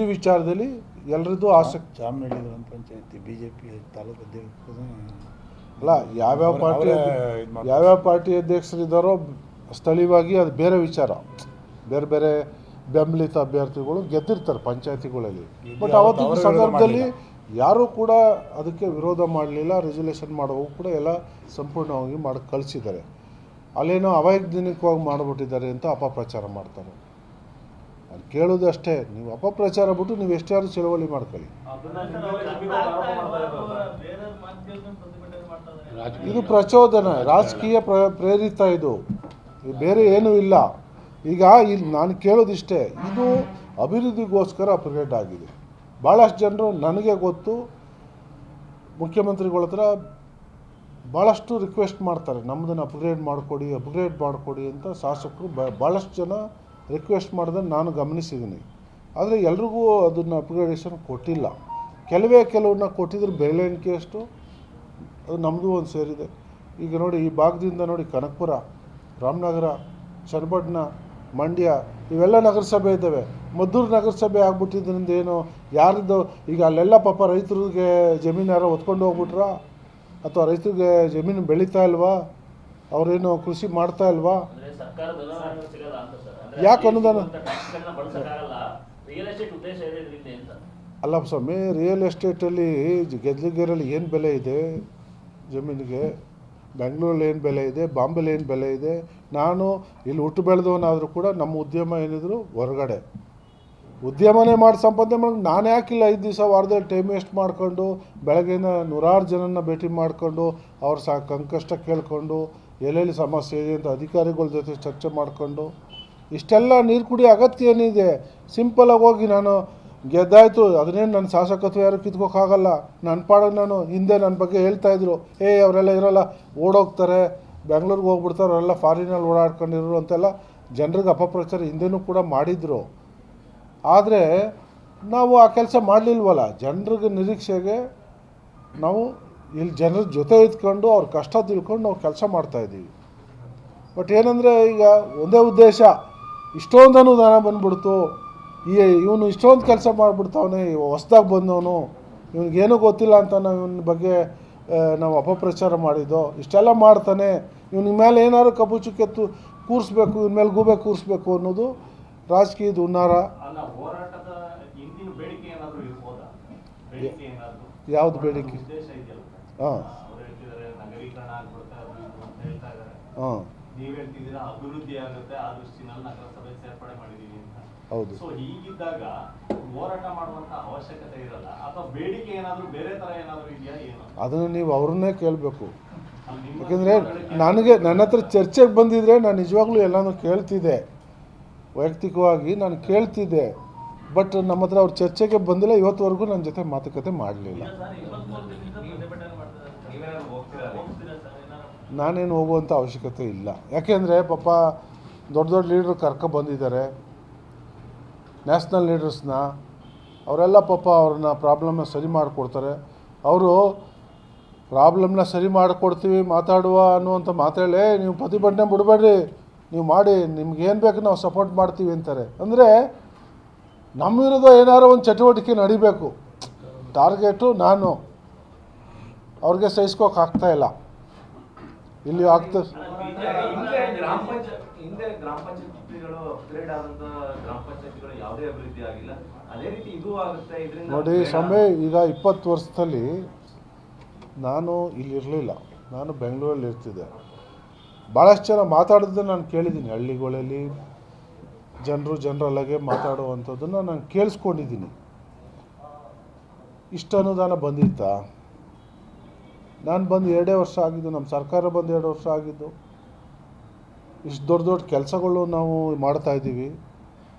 ಈ ವಿಚಾರದಲ್ಲಿ ಎಲ್ಲರದ್ದು ಆಸಕ್ತಿ. ಚಾಮನಹಳ್ಳಿ ಗ್ರಾಮ ಪಂಚಾಯತಿ ಬಿಜೆಪಿ ತಾಲೂಕು ಅಧ್ಯಕ್ಷರು ಅಲ್ಲ, ಯಾವ್ಯಾವ ಪಾರ್ಟಿ ಅಧ್ಯಕ್ಷರಿದ್ದಾರೋ ಸ್ಥಳೀಯವಾಗಿ ಅದು ಬೇರೆ ವಿಚಾರ. ಬೇರೆ ಬೇರೆ ಬೆಂಬಲಿತ ಅಭ್ಯರ್ಥಿಗಳು ಗೆದ್ದಿರ್ತಾರೆ ಪಂಚಾಯತಿಗಳಲ್ಲಿ. ಬಟ್ ಅವತ್ತಿನ ಸಂದರ್ಭದಲ್ಲಿ ಯಾರೂ ಕೂಡ ಅದಕ್ಕೆ ವಿರೋಧ ಮಾಡಲಿಲ್ಲ. ರೆಸಲ್ಯೂಷನ್ ಮಾಡುವಾಗ ಕೂಡ ಎಲ್ಲ ಸಂಪೂರ್ಣವಾಗಿ ಮಾಡಿ ಕಳಿಸಿದ್ದಾರೆ. ಅಲ್ಲೇನೋ ಅವೈಜ್ಞಾನಿಕವಾಗಿ ಮಾಡಿಬಿಟ್ಟಿದ್ದಾರೆ ಅಂತ ಅಪಪ್ರಚಾರ ಮಾಡ್ತಾರೆ. ಅದು ಕೇಳೋದು ಅಷ್ಟೇ, ನೀವು ಅಪಪ್ರಚಾರ ಬಿಟ್ಟು ನೀವು ಎಷ್ಟಾದ್ರೂ ಚಳವಳಿ ಮಾಡ್ಕೊಳ್ಳಿ. ಇದು ಪ್ರಚೋದನೆ, ರಾಜಕೀಯ ಪ್ರೇರಿತ. ಇದು ಬೇರೆ ಏನೂ ಇಲ್ಲ. ಈಗ ಇಲ್ಲಿ ನಾನು ಕೇಳೋದಿಷ್ಟೇ, ಇದು ಅಭಿವೃದ್ಧಿಗೋಸ್ಕರ ಅಪ್ಗ್ರೇಡ್ ಆಗಿದೆ. ಭಾಳಷ್ಟು ಜನರು ನನಗೆ ಗೊತ್ತು, ಮುಖ್ಯಮಂತ್ರಿಗಳ ಹತ್ರ ಭಾಳಷ್ಟು ರಿಕ್ವೆಸ್ಟ್ ಮಾಡ್ತಾರೆ, ನಮ್ಮದನ್ನು ಅಪ್ಗ್ರೇಡ್ ಮಾಡಿಕೊಡಿ ಅಂತ ಶಾಸಕರು ಭಾಳಷ್ಟು ಜನ ರಿಕ್ವೆಸ್ಟ್ ಮಾಡಿದ್ರೆ ನಾನು ಗಮನಿಸಿದ್ದೀನಿ. ಆದರೆ ಎಲ್ರಿಗೂ ಅದನ್ನು ಅಪ್ಗ್ರೇಡೇಷನ್ ಕೊಟ್ಟಿಲ್ಲ. ಕೆಲವನ್ನ ಕೊಟ್ಟಿದ್ರೆ ಬೆಲೆ ಎಣಿಕೆಯಷ್ಟು ಅದು ನಮ್ಮದು ಒಂದು ಸೇರಿದೆ. ಈಗ ನೋಡಿ, ಈ ಭಾಗದಿಂದ ನೋಡಿ, ಕನಕಪುರ, ರಾಮನಗರ, ಚನ್ನಪಟ್ಟಣ, ಮಂಡ್ಯ ಇವೆಲ್ಲ ನಗರಸಭೆ ಇದ್ದಾವೆ. ಮದ್ದೂರು ನಗರಸಭೆ ಆಗ್ಬಿಟ್ಟಿದ್ರಿಂದ ಏನು ಯಾರ್ದು ಈಗ ಅಲ್ಲೆಲ್ಲ ಪಾಪ ರೈತರಿಗೆ ಜಮೀನು ಯಾರೋ ಹೊತ್ಕೊಂಡು ಹೋಗ್ಬಿಟ್ರಾ, ಅಥವಾ ರೈತರಿಗೆ ಜಮೀನು ಬೆಳೀತಾ ಇಲ್ವಾ, ಅವರೇನು ಕೃಷಿ ಮಾಡ್ತಾ ಇಲ್ವಾ? ಯಾಕೆ ಅನುದಾನ ಅಲ್ಲ ಸ್ವಾಮಿ, ರಿಯಲ್ ಎಸ್ಟೇಟಲ್ಲಿ ಗೆದ್ಲಿಗೆರಲ್ಲಿ ಏನು ಬೆಲೆ ಇದೆ ಜಮೀನಿಗೆ? ಬೆಂಗಳೂರಲ್ಲಿ ಏನು ಬೆಲೆ ಇದೆ, ಬಾಂಬೆಲಿ ಏನು ಬೆಲೆ ಇದೆ? ನಾನು ಇಲ್ಲಿ ಹುಟ್ಟು ಬೆಳೆದವನಾದರೂ ಕೂಡ ನಮ್ಮ ಉದ್ಯಮ ಏನಿದ್ರು ಹೊರಗಡೆ ಉದ್ಯಮನೇ ಮಾಡಿ ಸಂಪಾದನೆ ಮಾಡಿ, ನಾನು ಯಾಕಿಲ್ಲ 5 ದಿವಸ ವಾರದಲ್ಲಿ ಟೈಮ್ ವೇಸ್ಟ್ ಮಾಡಿಕೊಂಡು ಬೆಳಗ್ಗೆಯಿಂದ ನೂರಾರು ಜನನ ಭೇಟಿ ಮಾಡಿಕೊಂಡು ಅವ್ರ ಸಂಕಷ್ಟ ಕೇಳಿಕೊಂಡು ಎಲ್ಲೆಲ್ಲಿ ಸಮಸ್ಯೆ ಇದೆ ಅಂತ ಅಧಿಕಾರಿಗಳ ಜೊತೆ ಚರ್ಚೆ ಮಾಡಿಕೊಂಡು ಇಷ್ಟೆಲ್ಲ ನೀರು ಕುಡಿಯೋ ಅಗತ್ಯ ಏನಿದೆ? ಸಿಂಪಲಾಗಿ ಹೋಗಿ ನಾನು ಗೆದ್ದಾಯಿತು, ಅದನ್ನೇನು ನನ್ನ ಶಾಸಕತ್ವ ಯಾರು ಕಿತ್ಕೋಕ್ಕಾಗಲ್ಲ. ನನ್ನ ಪಾಡೋದು ನಾನು ಹಿಂದೆ ನನ್ನ ಬಗ್ಗೆ ಹೇಳ್ತಾಯಿದ್ರು, ಅವರೆಲ್ಲ ಇರೋಲ್ಲ, ಓಡೋಗ್ತಾರೆ, ಬೆಂಗಳೂರಿಗೆ ಹೋಗ್ಬಿಡ್ತಾರೆ, ಅವರೆಲ್ಲ ಫಾರಿನಲ್ಲಿ ಓಡಾಡ್ಕೊಂಡಿರೋರು ಅಂತೆಲ್ಲ ಜನರಿಗೆ ಅಪಪ್ರಚಾರ ಹಿಂದೆನೂ ಕೂಡ ಮಾಡಿದರು. ಆದರೆ ನಾವು ಆ ಕೆಲಸ ಮಾಡಲಿಲ್ವಲ್ಲ. ಜನರಿಗೆ ನಿರೀಕ್ಷೆಗೆ ನಾವು ಇಲ್ಲಿ ಜನರ ಜೊತೆ ಇದ್ಕೊಂಡು ಅವ್ರ ಕಷ್ಟ ತಿಳ್ಕೊಂಡು ನಾವು ಕೆಲಸ ಮಾಡ್ತಾಯಿದ್ದೀವಿ. ಬಟ್ ಏನಂದರೆ ಈಗ ಒಂದೇ ಉದ್ದೇಶ, ಇಷ್ಟೊಂದು ಅನುದಾನ ಬಂದ್ಬಿಡ್ತು, ಇವನು ಇಷ್ಟೊಂದು ಕೆಲಸ ಮಾಡಿಬಿಡ್ತಾವನೆ, ಹೊಸ್ದಾಗಿ ಬಂದವನು, ಇವನಿಗೇನೂ ಗೊತ್ತಿಲ್ಲ ಅಂತ ನಾವು ಇವನ ಬಗ್ಗೆ ನಾವು ಅಪಪ್ರಚಾರ ಮಾಡಿದ್ದೋ, ಇಷ್ಟೆಲ್ಲ ಮಾಡ್ತಾನೆ, ಇವನ ಮೇಲೆ ಏನಾದ್ರು ಕಪ್ಪು ಚುಕ್ಕೆತ್ತು ಕೂರಿಸ್ಬೇಕು, ಇವನ ಮೇಲೆ ಗೂಬೆ ಕೂರಿಸ್ಬೇಕು ಅನ್ನೋದು ರಾಜಕೀಯದ ಹುನ್ನಾರ. ಯಾವುದು ಬೇಡಿಕೆ? ಹಾಂ ಹಾಂ ಹೌದು. ಹೀಗಿದ್ದಾಗ ಹೋರಾಟ ಮಾಡುವಂತ ಅವಶ್ಯಕತೆ ಇರಲ್ಲ, ಅಥವಾ ಬೇಡಿಕೆ ಏನಾದರೂ ಬೇರೆ ತರ ಏನಾದರೂ ಇದೆಯಾ ಏನು? ಅದನ್ನು ನೀವು ಅವ್ರನ್ನೇ ಕೇಳಬೇಕು. ಯಾಕೆಂದರೆ ನನ್ನ ಹತ್ರ ಚರ್ಚೆಗೆ ಬಂದಿದ್ರೆ ನಾನು ನಿಜವಾಗ್ಲೂ ಎಲ್ಲನೂ ಕೇಳ್ತಿದ್ದೆ, ವೈಯಕ್ತಿಕವಾಗಿ ನಾನು ಕೇಳ್ತಿದ್ದೆ. ಬಟ್ ನಮ್ಮ ಹತ್ರ ಅವ್ರ ಚರ್ಚೆಗೆ ಬಂದಿಲ್ಲ, ಇವತ್ತುವರೆಗೂ ನನ್ನ ಜೊತೆ ಮಾತುಕತೆ ಮಾಡಲಿಲ್ಲ. ನಾನೇನು ಹೋಗುವಂಥ ಅವಶ್ಯಕತೆ ಇಲ್ಲ. ಯಾಕೆಂದರೆ ಪಾಪ ದೊಡ್ಡ ದೊಡ್ಡ ಲೀಡ್ರು ಬಂದಿದ್ದಾರೆ, ನ್ಯಾಷನಲ್ ಲೀಡರ್ಸ್ನ. ಅವರೆಲ್ಲ ಪಾಪ ಅವ್ರನ್ನ ಪ್ರಾಬ್ಲಮ್ನ ಸರಿ ಮಾಡಿಕೊಡ್ತಾರೆ. ಅವರು ಪ್ರಾಬ್ಲಮ್ನ ಸರಿ ಮಾಡಿಕೊಡ್ತೀವಿ ಮಾತಾಡುವ ಅನ್ನುವಂಥ ಮಾತಾಡಲೇ ನೀವು ಪ್ರತಿಭಟನೆ ಬಿಡಬೇಡ್ರಿ, ನೀವು ಮಾಡಿ, ನಿಮ್ಗೇನು ಬೇಕು ನಾವು ಸಪೋರ್ಟ್ ಮಾಡ್ತೀವಿ ಅಂತಾರೆ. ಅಂದರೆ ನಮ್ಮ ವಿರುದ್ಧ ಏನಾರು ಒಂದು ಚಟುವಟಿಕೆ ನಡಿಬೇಕು, ಟಾರ್ಗೆಟು ನಾನು ಅವ್ರಿಗೆ ಸಹಿಸ್ಕೋಕ್ಕಾಗ್ತಾಯಿಲ್ಲ. ಇಲ್ಲಿ ಆಗ್ತದೆ ನೋಡಿ ಸ್ವಾಮಿ, ಈಗ 20 ವರ್ಷದಲ್ಲಿ ನಾನು ಇಲ್ಲಿರಲಿಲ್ಲ, ನಾನು ಬೆಂಗಳೂರಲ್ಲಿ ಇರ್ತಿದ್ದೆ. ಭಾಳಷ್ಟು ಜನ ಮಾತಾಡೋದನ್ನು ನಾನು ಕೇಳಿದ್ದೀನಿ. ಹಳ್ಳಿಗಳಲ್ಲಿ ಜನರಲ್ಲಾಗೆ ಮಾತಾಡುವಂಥದ್ದನ್ನು ನಾನು ಕೇಳಿಸ್ಕೊಂಡಿದ್ದೀನಿ. ಇಷ್ಟು ಅನುದಾನ ಬಂದಿತ್ತಾ? ನಾನು ಬಂದು 2 ವರ್ಷ ಆಗಿದ್ದು, ನಮ್ಮ ಸರ್ಕಾರ ಬಂದು 2 ವರ್ಷ ಆಗಿದ್ದು. ಇಷ್ಟು ದೊಡ್ಡ ದೊಡ್ಡ ಕೆಲಸಗಳು ನಾವು ಮಾಡ್ತಾಯಿದ್ದೀವಿ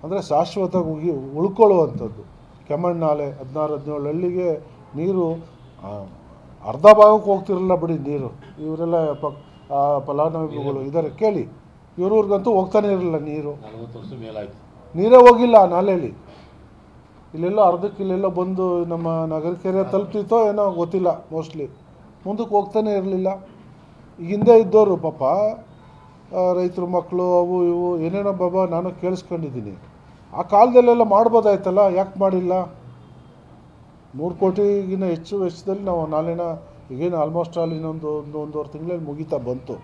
ಅಂದರೆ ಶಾಶ್ವತವಾಗಿ ಉಳ್ಕೊಳ್ಳುವಂಥದ್ದು. ಕೆಮ್ಮಣ್ಣು ನಾಲೆ 16-17 ಹಳ್ಳಿಗೆ ನೀರು ಅರ್ಧ ಭಾಗಕ್ಕೆ ಹೋಗ್ತಿರಲಿಲ್ಲ ಬಿಡಿ ನೀರು. ಇವರೆಲ್ಲ ಫಲಾನುಭವಿಗಳು ಇದ್ದಾರೆ, ಕೇಳಿ, ಇವ್ರಿಗಂತೂ ಹೋಗ್ತಾನೆ ಇರಲಿಲ್ಲ ನೀರು. 40 ವರ್ಷ ಮೇಲಾಯಿತು, ನೀರೇ ಹೋಗಿಲ್ಲ ನಾಲೆಯಲ್ಲಿ. ಇಲ್ಲೆಲ್ಲೋ ಅರ್ಧಕ್ಕೆ ಇಲ್ಲೆಲ್ಲೋ ಬಂದು ನಮ್ಮ ನಗರಕೆರೆ ತಲುಪ್ತಿತ್ತೋ ಏನೋ ಗೊತ್ತಿಲ್ಲ, ಮೋಸ್ಟ್ಲಿ ಮುಂದಕ್ಕೆ ಹೋಗ್ತಾನೆ ಇರಲಿಲ್ಲ. ಈಗ ಹಿಂದೆ ಇದ್ದವರು ಪಾಪ ರೈತರ ಮಕ್ಕಳು ಅವು ಇವು ಏನೇನೋ ಬಾಬಾ ನಾನು ಕೇಳಿಸ್ಕೊಂಡಿದ್ದೀನಿ. ಆ ಕಾಲದಲ್ಲೆಲ್ಲ ಮಾಡ್ಬೋದಾಯ್ತಲ್ಲ, ಯಾಕೆ ಮಾಡಿಲ್ಲ? 100 ಕೋಟಿಗಿನ್ನ ಹೆಚ್ಚು ವೆಚ್ಚದಲ್ಲಿ ನಾವು ನಾಳಿನ ಈಗೇನು ಆಲ್ಮೋಸ್ಟ್ ಆಲ್ ಇನ್ನೊಂದು ಒಂದೂವರೆ ತಿಂಗಳಲ್ಲಿ ಮುಗಿತಾ ಬಂತು.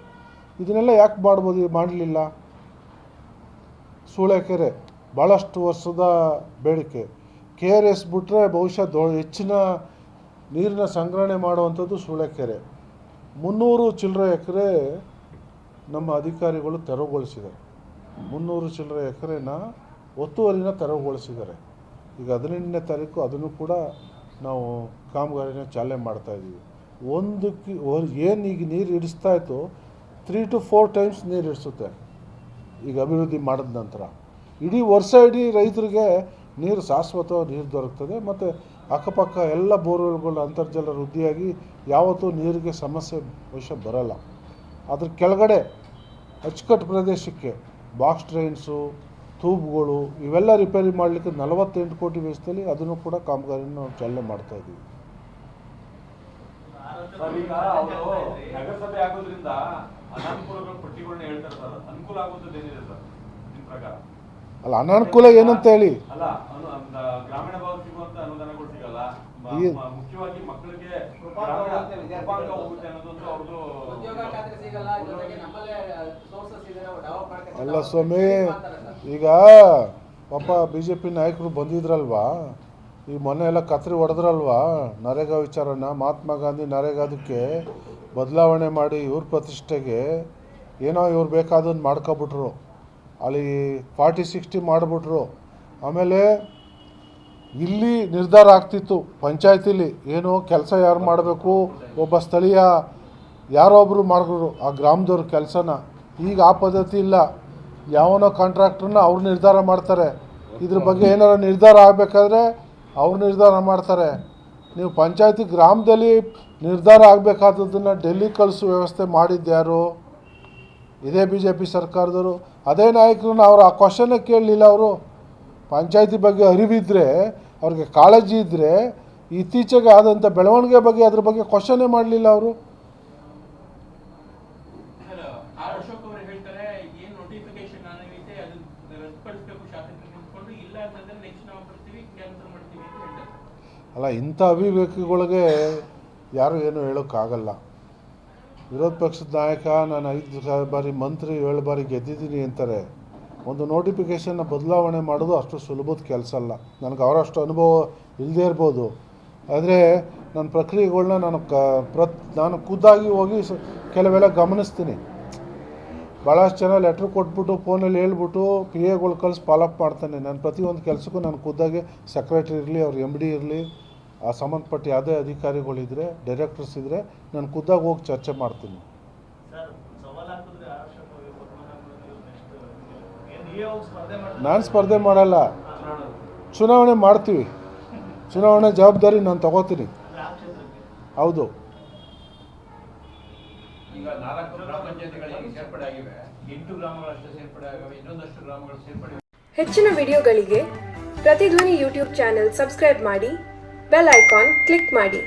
ಇದನ್ನೆಲ್ಲ ಯಾಕೆ ಮಾಡಲಿಲ್ಲ? ಸೂಳೆಕೆರೆ ಭಾಳಷ್ಟು ವರ್ಷದ ಬೇಡಿಕೆ. KRS ಬಿಟ್ಟರೆ ಬಹುಶಃ ಹೆಚ್ಚಿನ ನೀರಿನ ಸಂಗ್ರಹಣೆ ಮಾಡುವಂಥದ್ದು ಸೂಳೆಕೆರೆ. 300 ಚಿಲ್ಲರೆ ಎಕರೆ ನಮ್ಮ ಅಧಿಕಾರಿಗಳು ತೆರವುಗೊಳಿಸಿದ್ದಾರೆ. 300 ಚಿಲ್ಲರೆ ಎಕರೆನ ಒತ್ತುವರಿನ ತೆರವುಗೊಳಿಸಿದ್ದಾರೆ. ಈಗ 18ನೇ ತಾರೀಕು ಅದನ್ನು ಕೂಡ ನಾವು ಕಾಮಗಾರಿನ ಚಾಲನೆ ಮಾಡ್ತಾಯಿದ್ದೀವಿ. ಏನು ಈಗ ನೀರು ಹಿಡಿಸ್ತಾ ಇತ್ತು 3 to 4 ಟೈಮ್ಸ್ ನೀರು ಹಿಡಿಸುತ್ತೆ ಈಗ ಅಭಿವೃದ್ಧಿ ಮಾಡಿದ ನಂತರ. ಇಡೀ ವರ್ಷ ಇಡೀ ರೈತರಿಗೆ ನೀರು ಶಾಶ್ವತವಾಗಿ ನೀರು ದೊರಕ್ತದೆ. ಮತ್ತು ಅಕ್ಕಪಕ್ಕ ಎಲ್ಲ ಬೋರ್ವೆಲ್ಗಳು ಅಂತರ್ಜಲ ವೃದ್ಧಿಯಾಗಿ ಯಾವತ್ತೂ ನೀರಿಗೆ ಸಮಸ್ಯೆ ಬಹುಶಃ ಬರಲ್ಲ. ಅದ್ರ ಕೆಳಗಡೆ ಅಚ್ಚುಕಟ್ಟು ಪ್ರದೇಶಕ್ಕೆ ಬಾಕ್ಸ್ ಡ್ರೈನ್ಸು, ತೂಬುಗಳು ಇವೆಲ್ಲ ರಿಪೇರಿ ಮಾಡಲಿಕ್ಕೆ 48 ಕೋಟಿ ವೆಚ್ಚದಲ್ಲಿ ಅದನ್ನು ಕೂಡ ಕಾಮಗಾರಿನ ನಾವು ಚಾಲನೆ ಮಾಡ್ತಾಯಿದ್ದೀವಿ. ಈಗ ಅವರು ನಗರಸಭೆ ಆಗೋದ್ರಿಂದ ಅನಾನುಕೂಲಗಳ ಪಟ್ಟಿಗಳನ್ನ ಹೇಳ್ತಾರೆ ಸರ್. ಅನುಕೂಲ ಆಗುವಂಥದ್ದು ಏನಿದೆ ಸರ್ ನಿಮ್ಮ ಪ್ರಕಾರ? ಅಲ್ಲ, ಅನಾನುಕೂಲ ಏನಂತ ಹೇಳಿ, ಅಲ್ಲ ಗ್ರಾಮೀಣ ಭಾಗ ಸಿಗುವಂತ ಅನುದಾನಗಳು ಸಿಗಲ್ಲ. ಮುಖ್ಯವಾಗಿ ಮಕ್ಕಳಿಗೆ ಹೋಗುತ್ತೆ ಅನ್ನೋದೊಂದು ಅವ್ರದ್ದು. ಅಲ್ಲ ಸ್ವಾಮಿ, ಈಗ ಪಾಪ BJP ನಾಯಕರು ಬಂದಿದ್ರಲ್ವಾ, ಈ ಮೊನ್ನೆ ಎಲ್ಲ ಕತ್ರಿ ಹೊಡೆದ್ರಲ್ವಾ ನರೇಗಾ ವಿಚಾರನ. ಮಹಾತ್ಮ ಗಾಂಧಿ ನರೇಗಾದಕ್ಕೆ ಬದಲಾವಣೆ ಮಾಡಿ ಇವ್ರ ಪ್ರತಿಷ್ಠೆಗೆ ಏನೋ ಇವ್ರು ಬೇಕಾದನ್ನು ಮಾಡ್ಕೊಬಿಟ್ರು. ಅಲ್ಲಿ 40-60 ಮಾಡಿಬಿಟ್ರು. ಆಮೇಲೆ ಇಲ್ಲಿ ನಿರ್ಧಾರ ಆಗ್ತಿತ್ತು ಪಂಚಾಯತಿಲಿ, ಏನು ಕೆಲಸ ಯಾರು ಮಾಡಬೇಕು, ಒಬ್ಬ ಸ್ಥಳೀಯ ಯಾರೊಬ್ಬರು ಮಾಡಿದ್ರು ಆ ಗ್ರಾಮದವ್ರ ಕೆಲಸನ. ಈಗ ಆ ಪದ್ಧತಿ ಇಲ್ಲ. ಯಾವನೋ ಕಾಂಟ್ರಾಕ್ಟ್ರನ್ನ ಅವ್ರು ನಿರ್ಧಾರ ಮಾಡ್ತಾರೆ. ಇದ್ರ ಬಗ್ಗೆ ಏನಾರ ನಿರ್ಧಾರ ಆಗಬೇಕಾದ್ರೆ ಅವ್ರು ನಿರ್ಧಾರ ಮಾಡ್ತಾರೆ. ನೀವು ಪಂಚಾಯತಿ ಗ್ರಾಮದಲ್ಲಿ ನಿರ್ಧಾರ ಆಗಬೇಕಾದದ್ದನ್ನು ಡೆಲ್ಲಿ ಕಳಿಸೋ ವ್ಯವಸ್ಥೆ ಮಾಡಿದ್ದ್ಯಾರು? ಇದೇ BJP ಸರ್ಕಾರದವರು. ಅದೇ ನಾಯಕರನ್ನ ಅವರು ಆ ಕ್ವಶನ್ನೇ ಕೇಳಲಿಲ್ಲ. ಅವರು ಪಂಚಾಯತಿ ಬಗ್ಗೆ ಅರಿವಿದ್ದರೆ, ಅವ್ರಿಗೆ ಕಾಳಜಿ ಇದ್ದರೆ ಇತ್ತೀಚೆಗೆ ಆದಂಥ ಬೆಳವಣಿಗೆ ಬಗ್ಗೆ ಅದ್ರ ಬಗ್ಗೆ ಕ್ವಶನ್ನೇ ಮಾಡಲಿಲ್ಲ ಅವರು. ಅಲ್ಲ, ಇಂಥ ಅವಿವೇಕಿಗಳಿಗೆ ಯಾರು ಏನು ಹೇಳೋಕ್ಕಾಗಲ್ಲ. ವಿರೋಧ ಪಕ್ಷದ ನಾಯಕ ನಾನು 5 ಬಾರಿ ಮಂತ್ರಿ 7 ಬಾರಿ ಗೆದ್ದಿದ್ದೀನಿ ಅಂತಾರೆ. ಒಂದು ನೋಟಿಫಿಕೇಷನ್ನ ಬದಲಾವಣೆ ಮಾಡೋದು ಅಷ್ಟು ಸುಲಭದ ಕೆಲಸ ಅಲ್ಲ. ನನಗೆ ಅವರಷ್ಟು ಅನುಭವ ಇಲ್ಲದೇ ಇರ್ಬೋದು, ಆದರೆ ನನ್ನ ಪ್ರಕ್ರಿಯೆಗಳನ್ನ ನಾನು ಖುದ್ದಾಗಿ ಹೋಗಿ ಕೆಲವೆಲ್ಲ ಗಮನಿಸ್ತೀನಿ. ಭಾಳಷ್ಟು ಜನ ಲೆಟ್ರ್ ಕೊಟ್ಬಿಟ್ಟು ಫೋನಲ್ಲಿ ಹೇಳ್ಬಿಟ್ಟು PAಗಳು ಕಳಿಸಿ ಫಾಲೋಅಪ್ ಮಾಡ್ತಾನೆ. ನಾನು ಪ್ರತಿಯೊಂದು ಕೆಲಸಕ್ಕೂ ನಾನು ಖುದ್ದಾಗಿ ಸೆಕ್ರೆಟ್ರಿ ಇರಲಿ, ಅವ್ರ MD ಇರಲಿ, ಆ ಸಂಬಂಧಪಟ್ಟ ಯಾವುದೇ ಅಧಿಕಾರಿಗಳಿದ್ದರೆ, ಡೈರೆಕ್ಟರ್ಸ್ ಇದ್ದರೆ ನಾನು ಖುದ್ದಾಗಿ ಹೋಗಿ ಚರ್ಚೆ ಮಾಡ್ತೀನಿ. ನಾನು ಸ್ಪರ್ಧೆ ಮಾಡಲ್ಲ, ಚುನಾವಣೆ ಮಾಡ್ತೀವಿ. ಚುನಾವಣೆ ಜವಾಬ್ದಾರಿ ನಾನು ತಗೋತೀನಿ. ಹೌದು. ಈಗ 4 ಗ್ರಾಮ ಪಂಚಾಯತಿಗಳಿಗೆ ಸೇರ್ಪಡೆ ಆಗಿವೆ, 8 ಗ್ರಾಮಗಳಷ್ಟು ಸೇರ್ಪಡೆ ಆಗಿವೆ, ಇನ್ನೊಂದಷ್ಟು ಗ್ರಾಮಗಳು ಸೇರ್ಪಡೆ. ಹೆಚ್ಚಿನ ವಿಡಿಯೋಗಳಿಗೆ ಪ್ರತಿಧ್ವನಿ ಯೂಟ್ಯೂಬ್ ಚಾನೆಲ್ ಸಬ್ಸ್ಕ್ರೈಬ್ ಮಾಡಿ, ಬೆಲ್ ಐಕಾನ್ ಕ್ಲಿಕ್ ಮಾಡಿ.